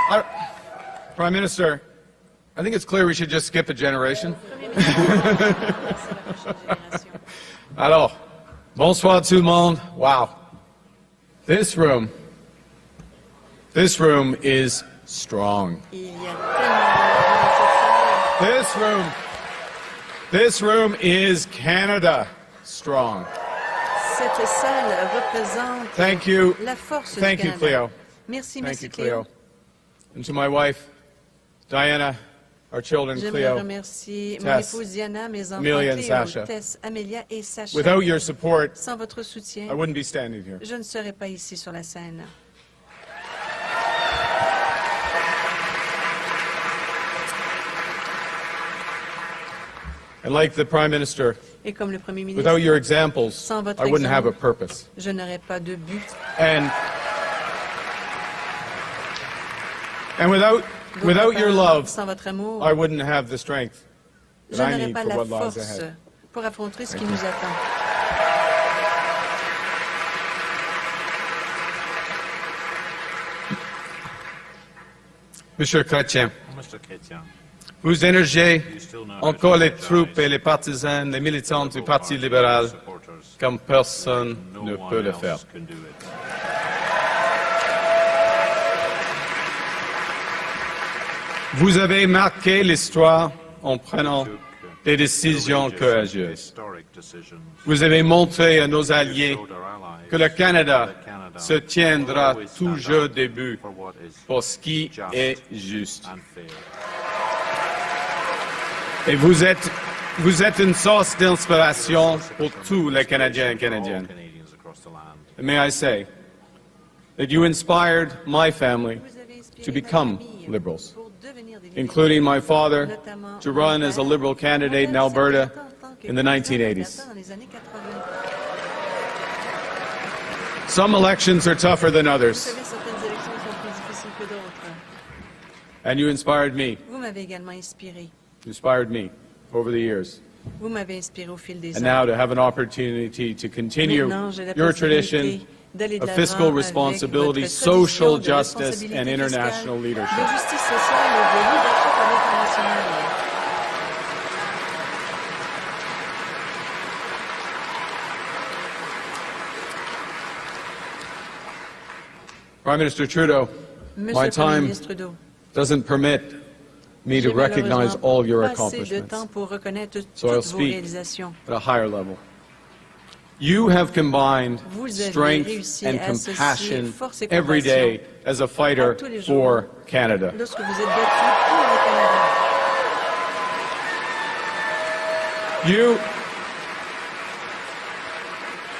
Prime Minister, I think it's clear we should just skip a generation. Alors, bonsoir tout le monde. Wow. This room is strong. This room is Canada strong. Cette salle représente la force du Canada. Thank you, Cleo. Merci, Thank you, Cleo. Cleo. And to my wife, Diana, our children, J'aimerais Cleo, remercier mon Tess, épouse Diana, mes enfants Amelia and Cléo, Sasha. Tess, Amelia et Sacha. Without your support, Sans votre soutien, I wouldn't be standing here. je ne serais pas ici sur la scène. And like the Prime Minister, Et comme le Premier ministre, without your examples, sans votre I wouldn't have a exemple, purpose. je n'aurais pas de but. And without your love, Sans votre amour, I wouldn't have the strength je that I n'aurais need pas for la what lies force ahead. pour affronter ce qui nous attend. Monsieur Chrétien, vous énergez encore les troupes et les partisans, les militants du Parti libéral comme personne ne peut le faire. Vous avez marqué l'histoire en prenant des décisions courageuses. Vous avez montré à nos alliés que le Canada se tiendra toujours debout pour ce qui est juste. Et vous êtes une source d'inspiration pour tous les Canadiens et Canadiennes. And may I say that you inspired my family to become liberals, including my father to run as a liberal candidate in Alberta in the 1980s. Some elections are tougher than others, and you inspired me. Vous m'avez également inspiré. You inspired me over the years. Vous m'avez inspiré au fil des And ans. now to have an opportunity to continue Maintenant, j'ai la your possibilité tradition d'aller de of l'avant fiscal avec responsibility, votre tradition social de justice, responsabilité and international fiscale, leadership. de justice sociale et de leadership à l'international. Prime Minister Trudeau, Monsieur my le Premier time ministre Trudeau, doesn't permit me to j'ai recognize malheureusement all of your pas assez de accomplishments temps pour reconnaître So I'll toutes vos speak réalisations. at a higher level. You have combined Vous avez strength réussi and à associer compassion force et every day compassion as a fighter tous les jours for Canada. lorsque vous êtes battu pour le Canada.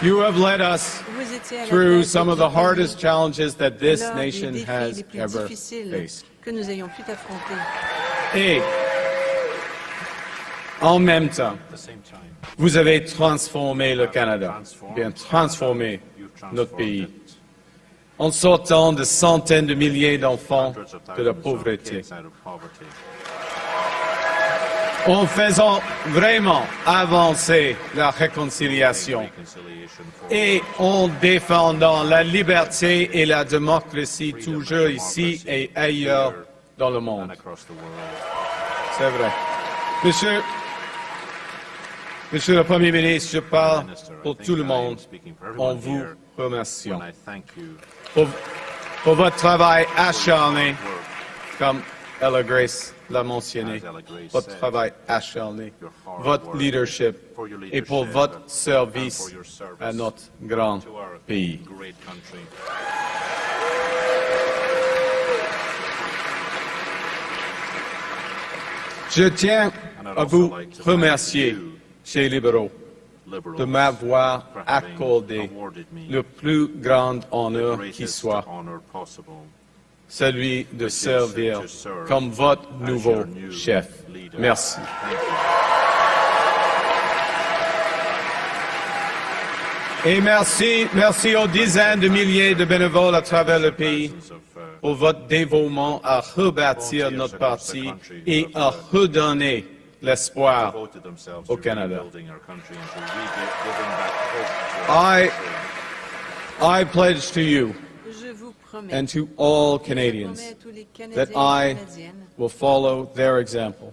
You have led us Vous étiez à la through tête some of the d'équipe hardest challenges that this lors des nation défis has les plus ever difficiles faced. que nous ayons pu affronter. Et en même temps, vous avez transformé le Canada, bien transformé notre pays, en sortant de centaines de milliers d'enfants de la pauvreté, en faisant vraiment avancer la réconciliation et en défendant la liberté et la démocratie toujours ici et ailleurs dans le monde. C'est vrai. Monsieur le Premier ministre, je parle pour tout le monde en vous remerciant pour votre travail acharné, comme Ella Grace l'a mentionné, votre travail acharné, votre leadership et pour votre service à notre grand pays. Je tiens à vous remercier, chers libéraux, de m'avoir accordé le plus grand honneur qui soit, celui de servir comme votre nouveau chef. Merci. Et merci aux dizaines de milliers de bénévoles à travers le pays pour votre dévouement à rebâtir notre parti et à redonner l'espoir au Canada. I pledge to you and to all Canadians that I will follow their example.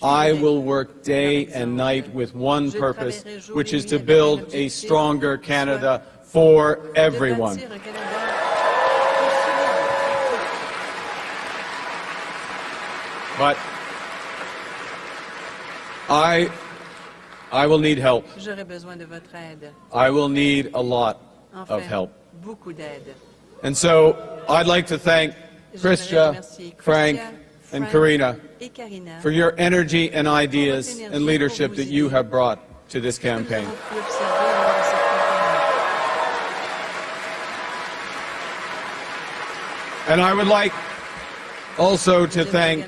I will work day and night with one purpose, which is to build a stronger Canada for everyone. But I will need help. I will need a lot of help. And so I'd like to thank Christia, Frank, and Karina for your energy and ideas and leadership that you have brought to this campaign. And I would like also to thank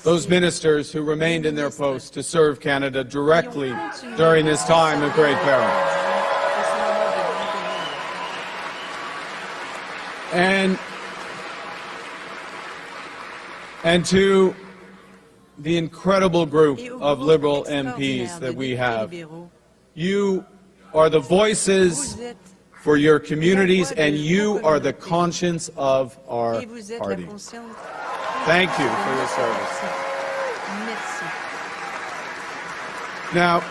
those ministers who remained in their posts to serve Canada directly during this time of great peril. And to the incredible group of Liberal MPs that we have, you are the voices for your communities and you are the conscience of our party. Thank you for your service. Now,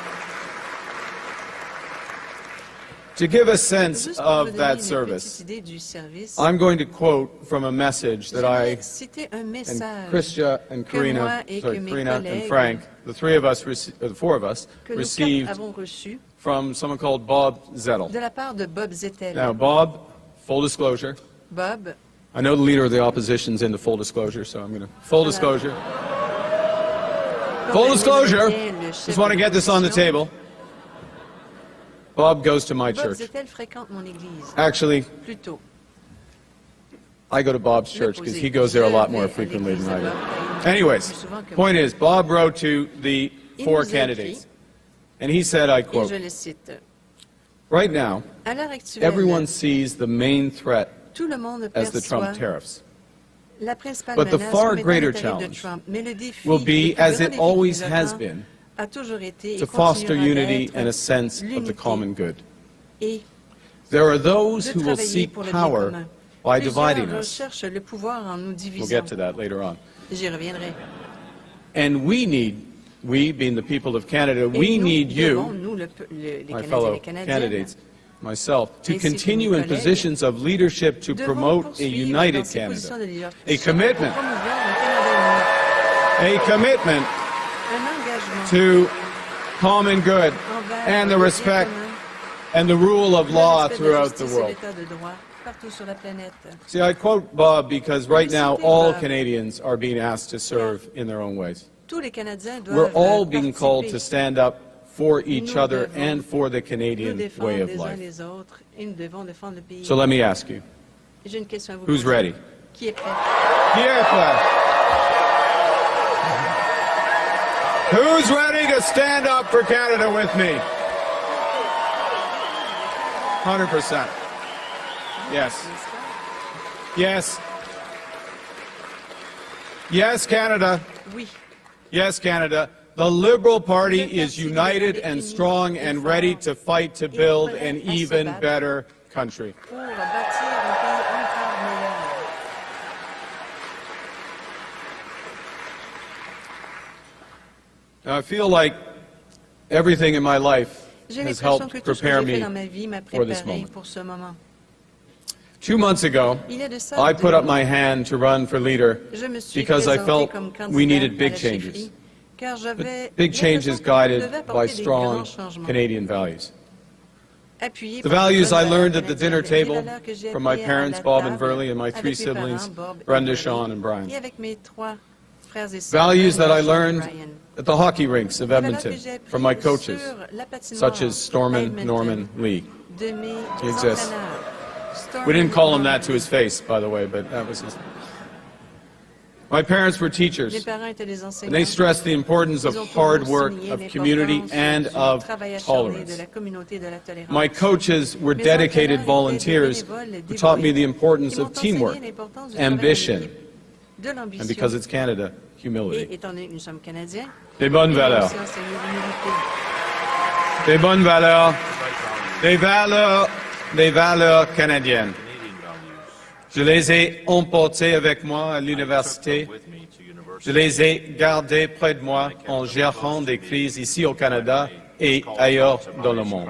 to give a sense of that service, I'm going to quote from a message that I and Christia and Karina and Frank, the four of us, received from someone called Bob Zettel. Now, Bob, full disclosure. Bob. I know the leader of the opposition's into full disclosure, so I'm going to full disclosure. Full disclosure. Just want to get this on the table. Bob goes to my church. Actually, I go to Bob's church because he goes there a lot more frequently than I do. Anyways, point is, Bob wrote to the four candidates, and he said, I quote, "Right now, everyone sees the main threat as the Trump tariffs. But the far greater challenge will be, as it always has been, to foster unity and a sense of the common good. There are those who will seek power by dividing us. We'll get to that later on. And we being the people of Canada, we need you, my fellow candidates, myself, to continue in positions of leadership to promote a united Canada, a commitment to common good and the respect and the rule of law throughout the world." See, I quote Bob because right now all Canadians are being asked to serve in their own ways. We're all being called to stand up for each other and for the Canadian way of life. So let me ask you, who's ready? Qui est prêt? Who's ready to stand up for Canada with me? 100%. Yes. Yes. Yes, Canada. Yes, Canada. The Liberal Party is united and strong and ready to fight to build an even better country. Now, I feel like everything in my life has helped prepare me for this moment. 2 months ago, I put up my hand to run for leader because I felt we needed big changes. But big changes guided by strong Canadian values. The values I learned at the dinner table from my parents, Bob and Verley, and my three siblings, Brenda, Sean, and Brian. Values that I learned at the hockey rinks of Edmonton from my coaches, such as Norman Lee. He exists. We didn't call him that to his face, by the way, but that was his. My parents were teachers, and they stressed the importance of hard work, of community, and of tolerance. My coaches were dedicated volunteers who taught me the importance of teamwork, ambition, and because it's Canada, humility. Des bonnes valeurs. Des bonnes valeurs. Des valeurs canadiennes. Je les ai emportés avec moi à l'université. Je les ai gardés près de moi en gérant des crises ici au Canada et ailleurs dans le monde.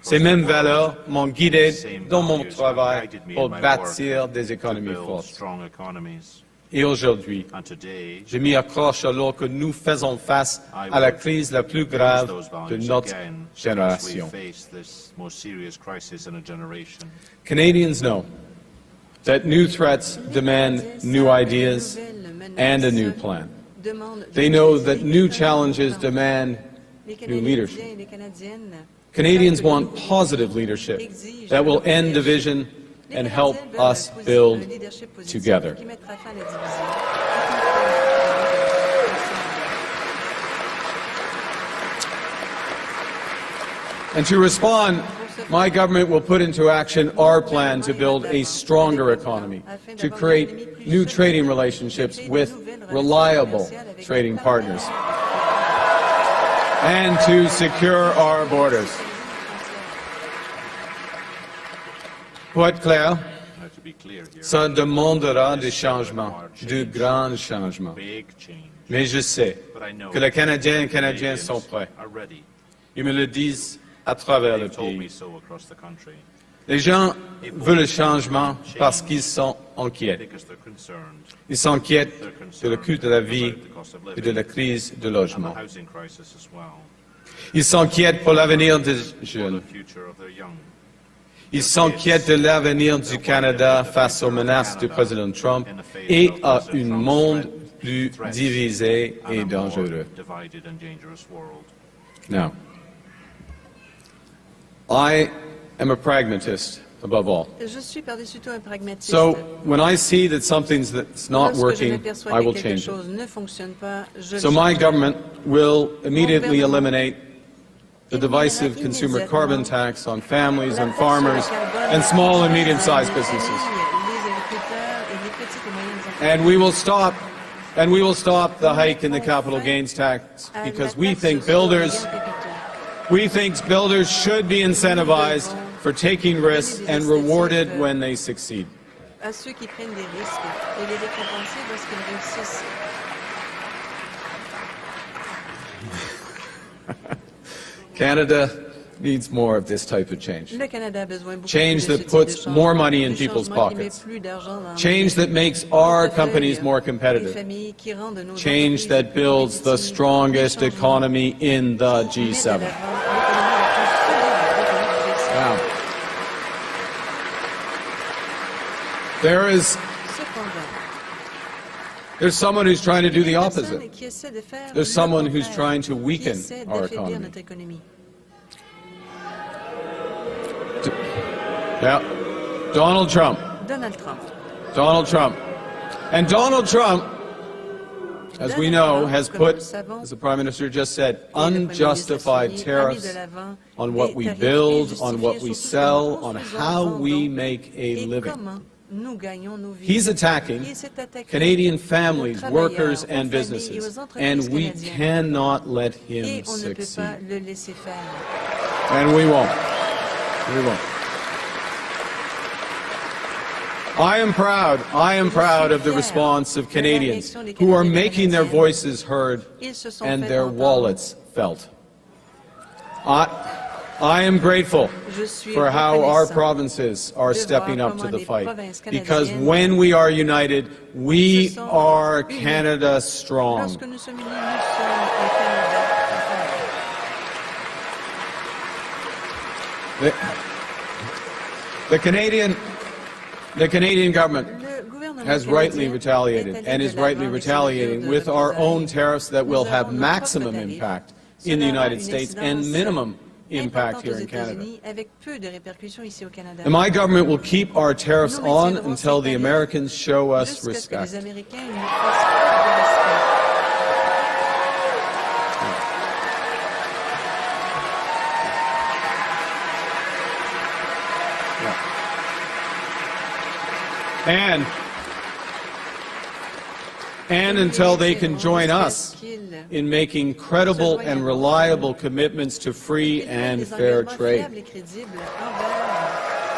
Ces mêmes valeurs m'ont guidé dans mon travail pour bâtir des économies fortes. Et aujourd'hui, je m'y accroche alors que nous faisons face à la crise la plus grave de notre génération. Canadians know that new threats demand new ideas and a new plan. They know that new challenges demand new leadership. Canadians want positive leadership that will end division and help us build together. And to respond, my government will put into action our plan to build a stronger economy, to create new trading relationships with reliable trading partners, and to secure our borders. Pour être clair, ça demandera des changements, de grands changements. Mais je sais que les Canadiens et Canadiennes sont prêts. Ils me le disent à travers le pays. Les gens veulent le changement parce qu'ils sont inquiets. Ils s'inquiètent de le coût de la vie et de la crise du logement. Ils s'inquiètent pour l'avenir des jeunes. Ils s'inquiètent de l'avenir du Canada face aux menaces du président Trump et à un monde plus divisé et dangereux. Now, I am a pragmatist above all. Je suis par-dessus tout un pragmatiste. So when I see that something's that's not Lorsque je working, m'aperçois I que will quelque change it. chose ne fonctionne pas, je So le my changerai. government will immediately eliminate the Éliminera divisive consumer immédiatement carbon tax on families la and taxe sur le farmers carbone and small and sur medium-sized les businesses. familles, les agriculteurs et les petites et moyennes entreprises. And we will stop the hike in the capital gains tax because we think builders should be incentivized for taking risks and rewarded when they succeed. À ceux qui prennent des risques et les récompenser lorsqu'ils réussissent. Canada needs more of this type of change. Le Canada a besoin beaucoup Change plus de that ce type puts de changement, more money in de people's changement qui met pockets. plus d'argent dans Change that makes our companies more competitive. Change that builds the strongest economy in the G7. Now, there's someone who's trying to do the opposite. There's someone who's trying to weaken our economy. Yeah, Donald Trump. Donald Trump. And Donald Trump, as we know, has put, as the Prime Minister just said, unjustified tariffs on what we build, on what we sell, on how we make a living. He's attacking Canadian families, workers, and businesses, and we cannot let him succeed. And we won't. We won't. I am proud of the response of Canadians who are making their voices heard and their wallets felt. I am grateful for how our provinces are stepping up to the fight, because when we are united, we are Canada strong. The Canadian government has rightly retaliated and is rightly retaliating with our own tariffs that will have maximum impact in the United States and minimum impact here in Canada. And my government will keep our tariffs on until the Americans show us respect. And until they can join us in making credible and reliable commitments to free and fair trade.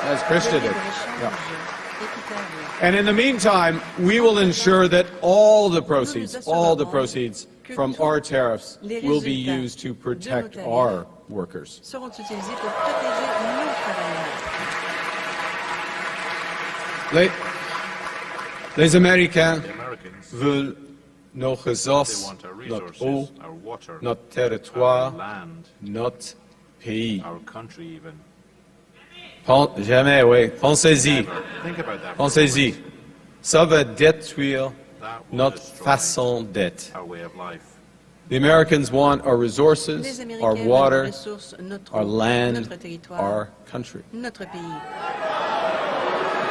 As Krista did. Yeah. équitable. And in the meantime, we will ensure that all the proceeds from our tariffs will be used to protect our workers. Seront utilisés pour protéger nos travailleurs. Les Américains The Americans, veulent nos they ressources, want our notre resources, eau, our water, notre our territoire, land, notre pays. our country even. Jamais, oui. Pensez-y. Never. Think about that. for a Pensez-y. moment. Ça va détruire That will notre destroy façon d'être. our way of life. The Americans want our Les resources, Américains our veulent nos water, ressources, notre our eau, land, notre territoire, our country. notre pays.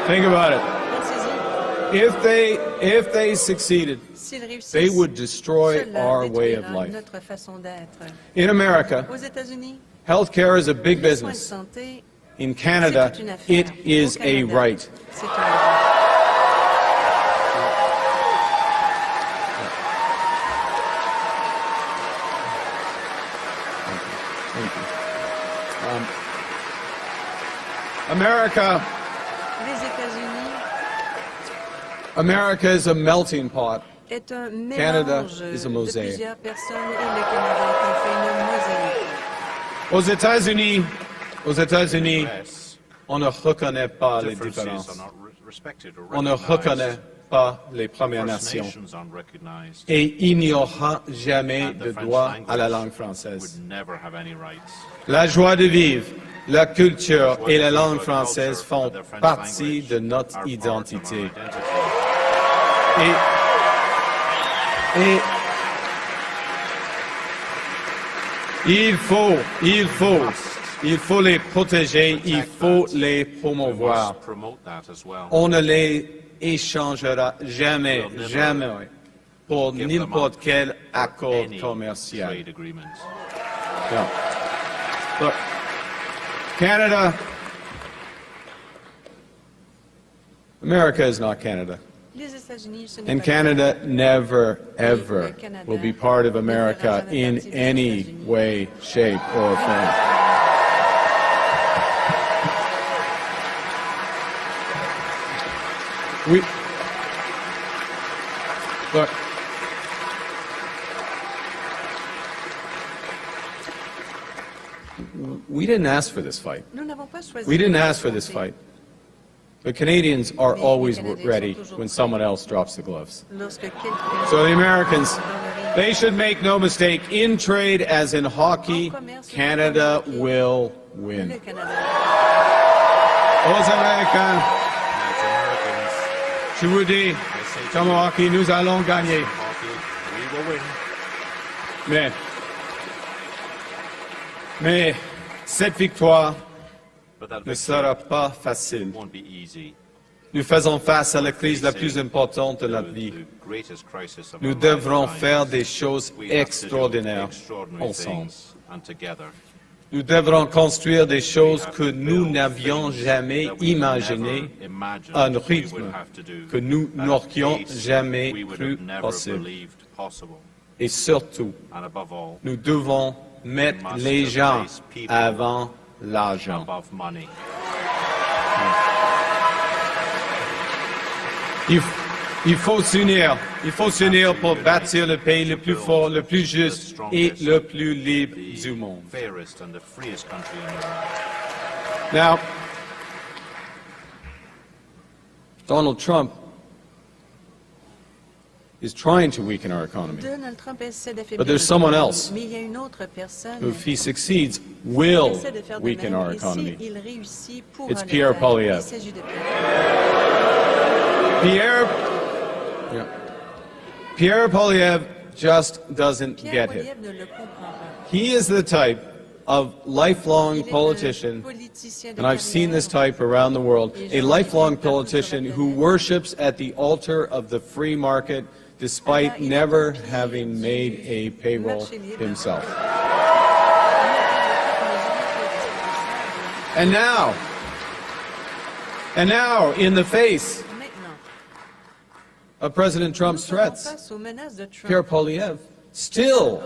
Think about it. Pensez-y, If they succeeded, s'ils réussissent, they would destroy cela our way of détruira life. notre façon d'être. In America, Aux États-Unis, healthcare is a big les soins de business. santé, In c'est Canada, toute une affaire. it is Au a Canada, right. c'est un droit. Thank you. America, Les États-Unis America is a melting pot. est un Canada mélange is a de mosaic. plusieurs personnes et le Canada est en fait une mosaïque. Aux États-Unis, Yes, on ne reconnaît pas les differences différences. are not respected or On ne recognized. reconnaît pas les Premières First Nations. Nations aren't recognized. Et il n'y aura jamais And the de French droit à la langue language française. would never have any rights. La joie de vivre, la culture et la langue française font partie de notre Are part of our identité. identity. Et il faut les protéger, il faut les We promouvoir. must promote that as well. On ne les échangera jamais, jamais pour Give them n'importe up quel accord Any commercial. trade agreement. No. Look, Canada, America is not Canada. Les États-Unis, ce n'est And pas Canada never, ever Le Canada will be part of ne America fera jamais in partie des any États-Unis. way, shape, or form. Look, we didn't ask for this fight. Nous n'avons pas choisi. We didn't de ask for this confronter. fight. The Canadians are Les always Canadiens ready sont toujours when prêts. someone else drops the gloves. Lorsque quelqu'un So the Americans, dans le ring, they should make no mistake, in trade as in hockey, Canada will le win. Canada. Aux Américains, As Americans, je vous dis, comme au hockey, nous allons gagner. hockey, we will win. Mais cette victoire But that ne victory sera pas facile. won't be easy. Nous faisons face à la crise la plus importante de notre vie. The greatest crisis of Nous our devrons lifetimes. faire des choses We have to do extraordinaires extraordinary ensemble. things and together. Nous devrons construire des choses que nous n'avions jamais That we imaginées never imagined à un we would rythme have to do, que nous at a n'aurions pace jamais we would cru have never possible. believed possible. Et surtout, And above all, nous devons mettre must les gens place people avant l'argent. above money. Il faut s'unir pour bâtir le pays le plus fort, le plus juste et le plus libre du monde. The fairest and the freest country in the world. Now, Donald Trump is trying to weaken our economy. Donald Trump essaie d'affaiblir But there's notre someone économie, else mais il y a une autre personne If he succeeds, qui will essaie de faire de weaken même, our et economy. s'il réussit pour It's le Pierre faire. Poilievre. Il s'agit de Pierre Poilievre just doesn't Pierre get it. Poilievre ne le comprend pas. He is the type of lifelong Il est un politician, politicien de and I've seen this carrière. type around the world, a lifelong politician who worships at the altar of the free market despite never having made a payroll himself. And now, in the face Maintenant, of President nous Trump's sommes threats, face aux menaces de Trump. Pierre Poilievre still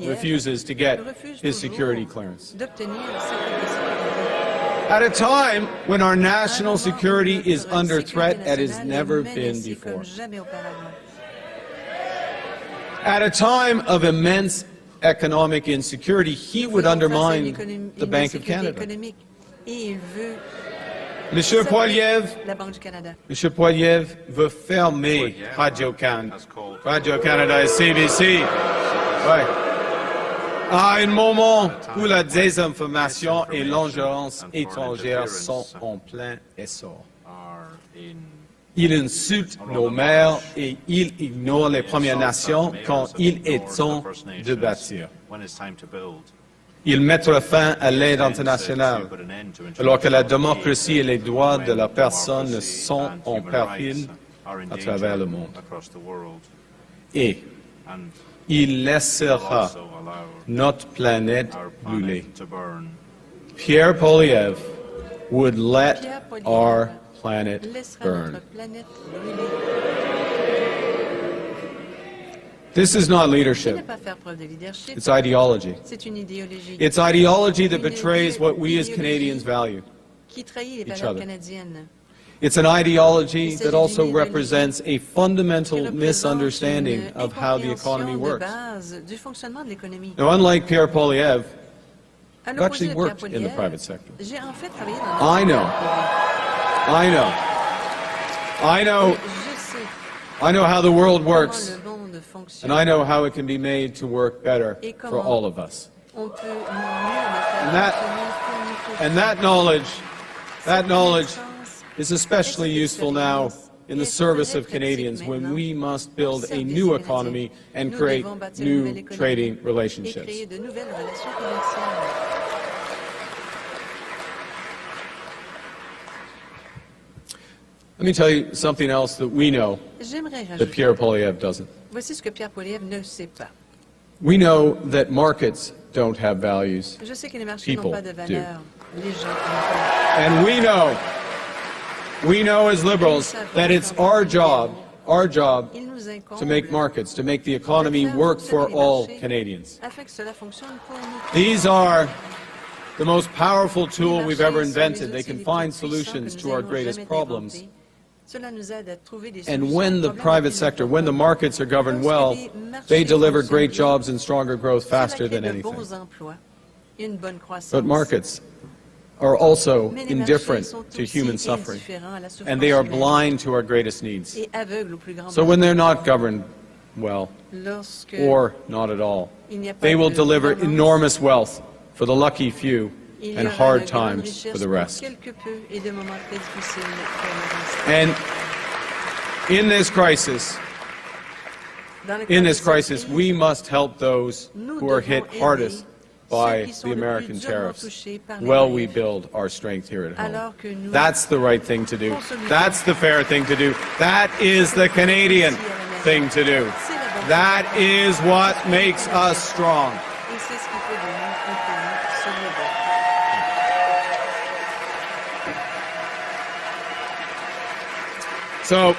refuses to get refuse his toujours security clearance. d'obtenir un secret de sécurité. At a time when our national security is under threat as it has never been before. At a time of immense economic insecurity, he would undermine the Bank of Canada. Monsieur Poiliev veut fermer Radio-Canada. Radio-Canada et CBC. Ouais. À un moment où la désinformation et l'ingérence étrangère sont en plein essor. Il insulte nos maires et il ignore les Premières Nations quand il est temps de bâtir. Il mettra fin à l'aide internationale, alors que la démocratie et les droits de la personne sont en péril à travers le monde. Et il laissera notre planète brûler. Pierre Poilievre would let our planet burn. This is not leadership. It's ideology. It's ideology that betrays what we as Canadians value, each other. It's an ideology that also represents a fundamental misunderstanding of how the economy works. Now, unlike Pierre Poilievre, I've actually worked in the private sector. I know how the world works, and I know how it can be made to work better for all of us. And that knowledge is especially useful now in the service of Canadians when we must build a new economy and create new trading relationships. Let me tell you something else that we know that Pierre Poilievre doesn't. Voici ce que Pierre Poilievre ne sait pas. We know that markets don't have values. Je sais que les marchés n'ont pas de valeur. Les gens And we know as liberals that it's our job to make markets, to make the economy work for all Canadians. These are the most powerful tool we've ever invented. They can find solutions to our greatest problems. And when the private sector, when the markets are governed well, they deliver great jobs and stronger growth faster than anything. But markets are also indifferent to human suffering, and they are blind to our greatest needs. So when they're not governed well, or not at all, they will deliver enormous wealth for the lucky few and hard times for the rest. And in this crisis, we must help those who are hit hardest by the American tariffs while we build our strength here at home. That's the right thing to do. That's the fair thing to do. That is the Canadian thing to do. That is what makes us strong. So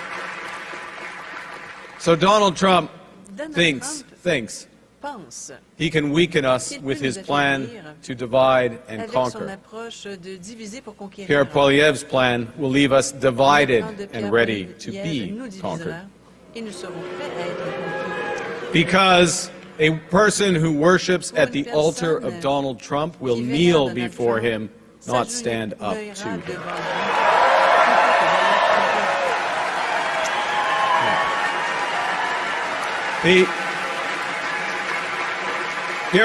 Donald Trump thinks he can weaken us with his plan to divide and conquer. Pierre Poilievre's plan will leave us divided and ready to be conquered. Because a person who worships at the altar of Donald Trump will kneel before him, not stand up to him. Pierre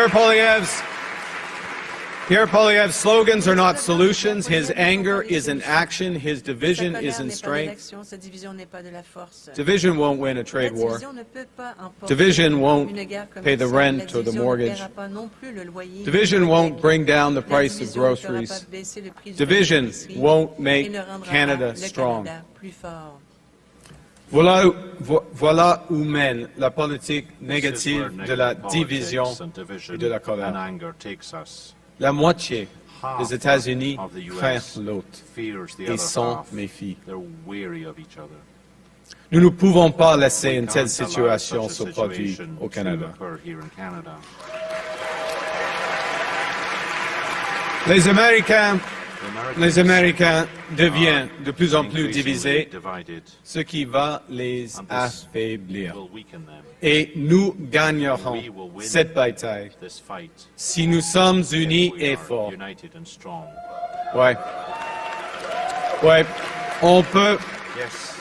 Poilievre's slogans are not solutions. His anger is in action. His division is in strength. Division won't win a trade war. Division won't pay the rent or the mortgage. Division won't bring down the price of groceries. Division won't make Canada strong. Voilà où mène la politique négative de la division et de la colère. La moitié des États-Unis craignent l'autre et s'en méfient. Nous ne pouvons pas laisser une telle situation se produire au Canada. Les Américains les Américains deviennent de plus en plus increasingly divisés, divided ce qui va les and this affaiblir. will weaken them. Et nous gagnerons We will win cette bataille this fight si nous sommes unis if we et are forts. united and strong. Ouais. Ouais. Yes,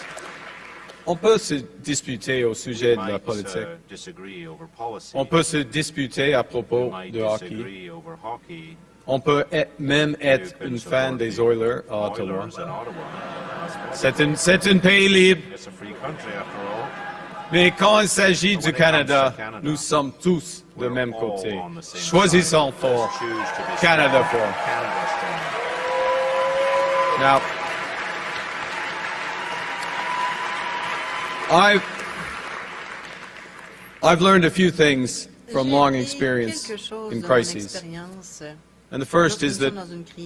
On peut se disputer au sujet de la might politique. disagree over policy. On peut se disputer à propos might de hockey. disagree over hockey. On peut même être You can une fan support des the Oilers à Ottawa. Oilers in Ottawa. C'est un pays libre, It's a free country after all. mais quand il s'agit But du when it comes Canada, to Canada, nous sommes tous de we're même all côté. on the same Choisissons side. fort. Let's choose to be Canada strong. fort. Canada strong. Now, I've learned a few things from long experience in crises. And the first is that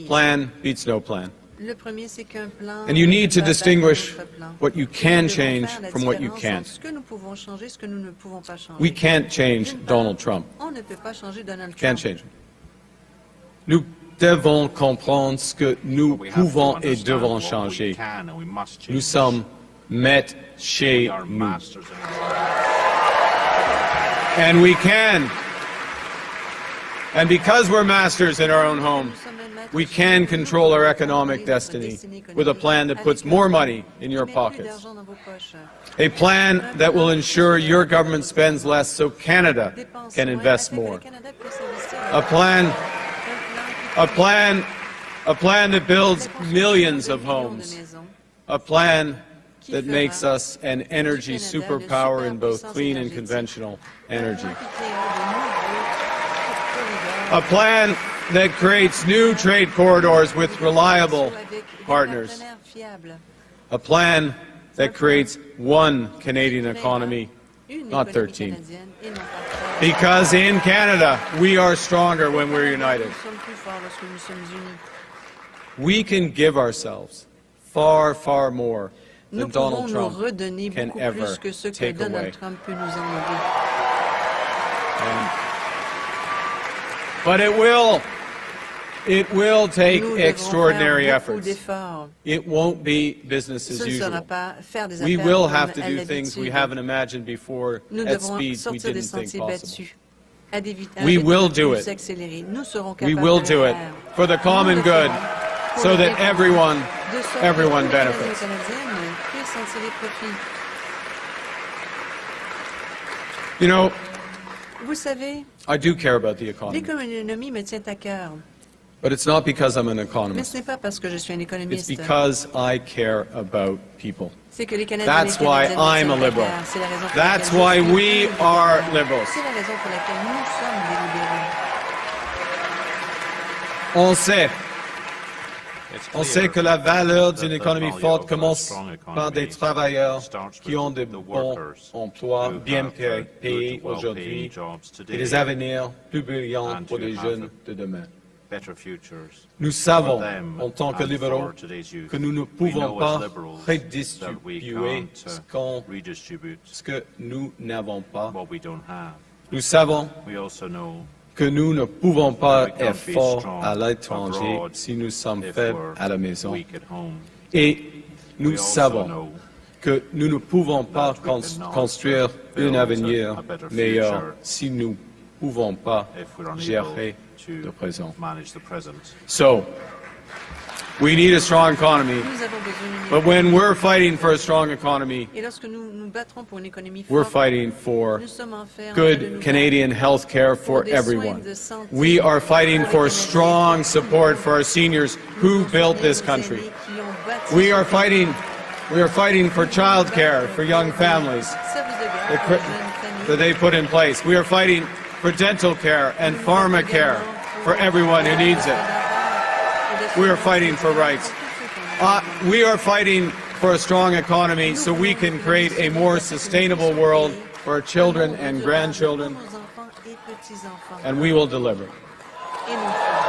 plan beats no plan. Le premier, c'est qu'un plan And you need to ne peut pas distinguish battre notre plan. what you Nous can devons change faire la from what you différence can't. entre ce que nous pouvons changer, ce que nous ne pouvons pas changer. We can't change D'une part, Donald Trump. On ne peut pas changer Donald Can't Trump. change him. Nous devons comprendre ce que nous We have to pouvons et understand devons what changer. we can and we must change. Nous sommes maîtres We chez are nous. masters in our lives. And we can. And because we're masters in our own home, we can control our economic destiny with a plan that puts more money in your pockets. A plan that will ensure your government spends less so Canada can invest more. A plan that builds millions of homes. A plan that makes us an energy superpower in both clean and conventional energy. A plan that creates new trade corridors with reliable partners. A plan that creates one Canadian economy, not 13. Because in Canada, we are stronger when we're united. We can give ourselves far, far more Nous than pouvons Donald nous Trump redonner can beaucoup ever plus que ce que take away. Donald Trump peut nous enlever. But it will take Nous devrons extraordinary faire beaucoup efforts. d'efforts. It won't be business Ce as ne usual. sera pas faire des We affaires will comme have to à do things we l'habitude. haven't imagined before Nous at devrons speeds we sortir des didn't think sentiers possible. battus à des vitesses We will do it. plus accélérées. Nous serons We capables will de do le it faire. for the common Nous le good ferons pour so le that bien commun, everyone de sorte que everyone tous les benefits. Canadiens puissent en tirer profit. You know, Vous savez, I do care about the economy, l'économie me tient à cœur. but it's not because I'm an Mais economist. ce n'est pas parce que je suis un It's économiste. because I care about people. C'est que les Canadiens That's et les why Canadiennes me I'm a tiennent à liberal. cœur. C'est la raison pour That's laquelle why je suis we un libéral. are liberals. C'est la raison pour laquelle nous sommes des libéraux. On sait que la valeur d'une économie forte commence par des travailleurs qui ont de bons emplois bien payés aujourd'hui et des avenirs plus brillants pour les jeunes de demain. Nous savons, en tant que libéraux, que nous ne pouvons pas redistribuer ce que nous n'avons pas. Nous savons que nous ne pouvons pas être forts à l'étranger si nous sommes faibles à la maison. Et nous savons que nous ne pouvons pas construire un avenir meilleur si nous ne pouvons pas gérer le présent. So, we need a strong economy, Nous avons besoin d'une but when we're fighting for a strong economy, Et lorsque nous nous battrons pour une économie we're forte, fighting for nous sommes en train de good nous Canadian health care for des soins everyone. de santé We are fighting pour for les strong Canadiens. support for our seniors who built this country. Qui ont bâti We are ce pays. fighting for child care for young families Services de that garde pour les jeunes familles. they put in place. We are fighting for dental care and pharma care for everyone who needs it. We are fighting for rights. We are fighting for a strong economy so we can create a more sustainable world for our children and grandchildren, Pour nos enfants et petits-enfants. and we will deliver. Et nous ferons.